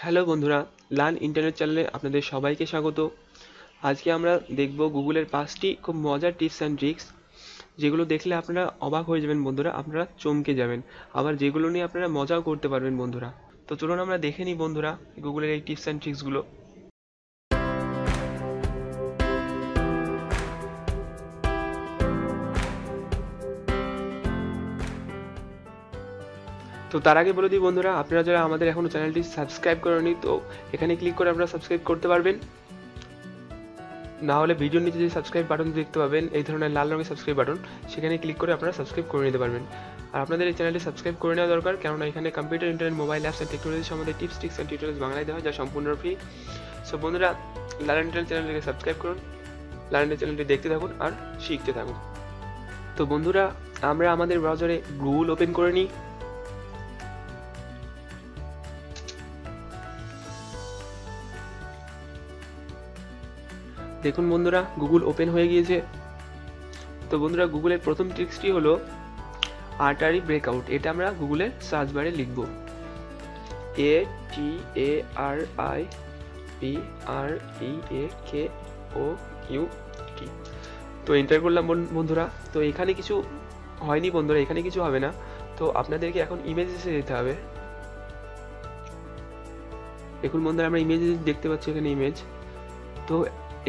Hello বন্ধুরা, learn internet চ্যানেলে আপনাদের সবাইকে স্বাগত। আজকে আমরা দেখব গুগলের 5টি খুব মজার টিপস অ্যান্ড ট্রিক্স, যেগুলো দেখলে আপনারা অবাক হয়ে যাবেন বন্ধুরা, আপনারা চমকে যাবেন, আবার যেগুলো নিয়ে আপনারা মজাও করতে পারবেন বন্ধুরা। তো চলুন আমরা দেখে নিই বন্ধুরা গুগলের এই টিপস অ্যান্ড ট্রিক্সগুলো। তো তার আগে বলে দিই বন্ধুরা, আপনারা যারা আমাদের এখনও চ্যানেলটি সাবস্ক্রাইব করেননি, তো এখানে ক্লিক করে আপনারা সাবস্ক্রাইব করতে পারবেন। না হলে ভিডিওর নিচে যে সাবস্ক্রাইব বাটন দেখতে পাবেন, এই ধরনের লাল রঙের সাবস্ক্রাইব বাটন, সেখানে ক্লিক করে আপনারা সাবস্ক্রাইব করে নিতে পারবেন। আর আপনাদের এই চ্যানেলটি সাবস্ক্রাইব করে নেওয়া দরকার, কেননা এখানে computer, internet, mobile apps and technology সম্বন্ধে টিপস, ট্রিক্স অ্যান্ড টিউটোরিয়ালস বাংলায় দেওয়া হয়, যা সম্পূর্ণ ফ্রি। সো বন্ধুরা, লার্ন ইন্টারনেট চ্যানেলটিকে সাবস্ক্রাইব করুন, লার্ন ইন্টারনেট চ্যানেলটি দেখতে থাকুন আর শিখতে থাকুন। তো বন্ধুরা, আমরা আমাদের ব্রাউজারে গুগল ওপেন করে নিই। দেখুন বন্ধুরা, গুগল ওপেন হয়ে গিয়েছে। তো বন্ধুরা, গুগলের প্রথম ট্রিক্সটি হলো আর্টারি ব্রেকআউট। এটা আমরা গুগলের সার্চ বারে লিখব ATARIBREAKOUT। তো এন্টার করলাম বন্ধুরা। তো এখানে কিছু হয়নি বন্ধুরা, এখানে কিছু হবে না। তো আপনাদেরকে এখন ইমেজেসে যেতে হবে। দেখুন বন্ধুরা, আমরা ইমেজ দেখতে পাচ্ছি, এখানে ইমেজ। তো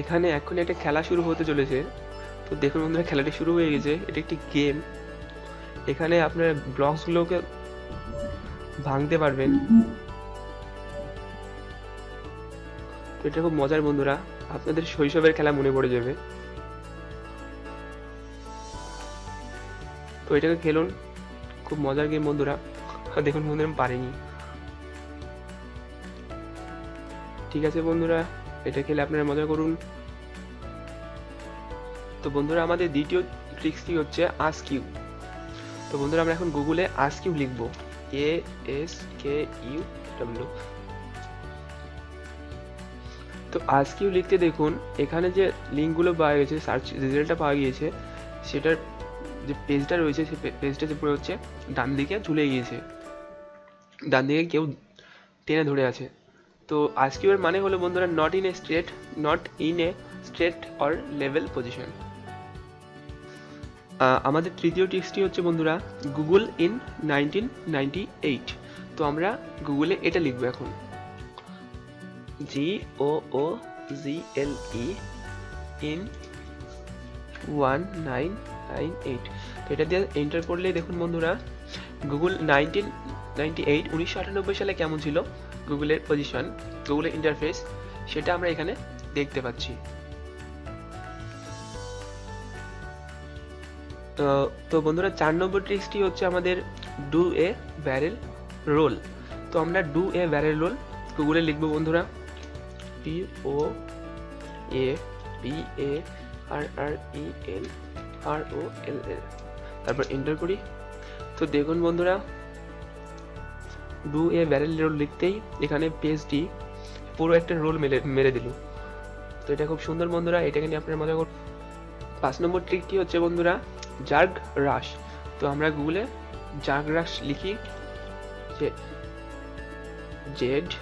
এখানে এখন একটা খেলা শুরু হতে চলেছে। তো দেখুন বন্ধুরা, খেলাটি শুরু হয়ে গেছে। এটা একটি গেম। এখানে আপনার ব্লকসগুলোকে ভাঙতে পারবেন। তো এটা খুব মজার বন্ধুরা, আপনাদের শৈশবের খেলা মনে পড়ে যাবে। তো এটাকে খেলুন, খুব মজার গেম বন্ধুরা। দেখুন বন্ধুরা, আমি পারিনি। ঠিক আছে বন্ধুরা, এটা খেলে আপনারা মজা করুন। তো বন্ধুরা, আমাদের দ্বিতীয় ট্রিক্সটি হচ্ছে আস্ক ইউ। তো বন্ধুরা, আমরা এখন গুগলে আস্ক ইউ লিখব, ASKUW। তো আস্ক ইউ লিখতে দেখুন এখানে যে লিঙ্কগুলো পাওয়া গেছে, সার্চ রেজাল্টটা পাওয়া গিয়েছে, সেটার যে পেজটা রয়েছে, সেই পেজটা যে পুরো হচ্ছে ডান দিকে ঝুলে গিয়েছে, ডান দিকে কেউ টেনে ধরে আছে। তো আস্ক ইউ এর মানে হলো বন্ধুরা, not in a straight or level position. আমাদের তৃতীয় টিপসটি হচ্ছে বন্ধুরা, গুগল ইন 1998। তো আমরা গুগলে এটা লিখবো এখন, GOOGLE ইন 1998। তো এটা দিয়ে এন্টার করলেই দেখুন বন্ধুরা, গুগল 1998 সালে কেমন ছিল গুগলের পজিশন, গুগলের ইন্টারফেস, সেটা আমরা এখানে দেখতে পাচ্ছি। তো বন্ধুরা, 4 নম্বর ট্রিক্সটি হচ্ছে আমাদের ডু এ ব্যারেল রোল। তো আমরা ডু এ ব্যারেল রোল গুগলে লিখবো বন্ধুরা, POABARRELROLL, তারপর এন্টার করি। তো দেখুন বন্ধুরা, ডু এ ব্যারেল রোল লিখতেই এখানে পেজটি পুরো একটা রোল মেরে দিল। তো এটা খুব সুন্দর বন্ধুরা, এটাকে নিয়ে আপনারা মজা করুন। 5 নম্বর ট্রিকটি হচ্ছে বন্ধুরা, জার্গ রাশ। তো আমরা গুগলে জার্গ রাশ লিখি, ZERGRUSH।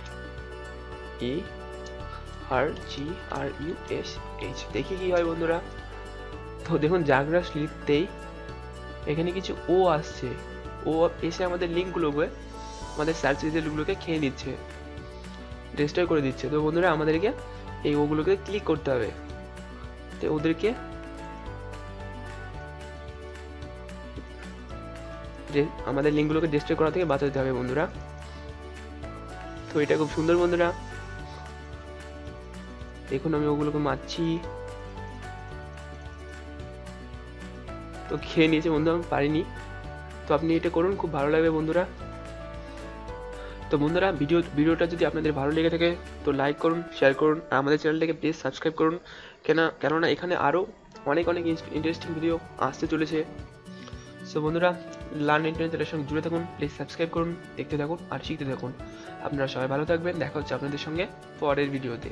দেখি কি হয় বন্ধুরা। তো দেখুন, জার্গ রাশ লিখতেই এখানে কিছু ও আসছে, ও এসে আমাদের লিঙ্কগুলোকে, আমাদের সার্চ রেজাল্টগুলোকে খেয়ে নিচ্ছে, ডিস্ট্রয় করে দিচ্ছে। তো বন্ধুরা, আমাদেরকে এই ওগুলোকে ক্লিক করতে হবে, তো ওদেরকে আমাদের লিঙ্কগুলোকে ডিস্ট্রয় করা থেকে বাঁচাতে হবে বন্ধুরা। তো এটা খুব সুন্দর বন্ধুরা, দেখুন আমি ওগুলোকে মারছি, তো খেয়ে নিয়েছে বন্ধু, আমি পারিনি। তো আপনি এটা করুন, খুব ভালো লাগবে বন্ধুরা। তো বন্ধুরা, ভিডিওটা যদি আপনাদের ভালো লেগে থাকে তো লাইক করুন, শেয়ার করুন, আর আমাদের চ্যানেলটাকে প্লিজ সাবস্ক্রাইব করুন, কেননা এখানে আরও অনেক ইন্টারেস্টিং ভিডিও আসতে চলেছে। সো বন্ধুরা, লার্ন ইন্টারনেটের সঙ্গে জুড়ে থাকুন, প্লিজ সাবস্ক্রাইব করুন, দেখতে থাকুন আর শিখতে থাকুন। আপনারা সবাই ভালো থাকবেন, দেখা হচ্ছে আপনাদের সঙ্গে পরের ভিডিওতে।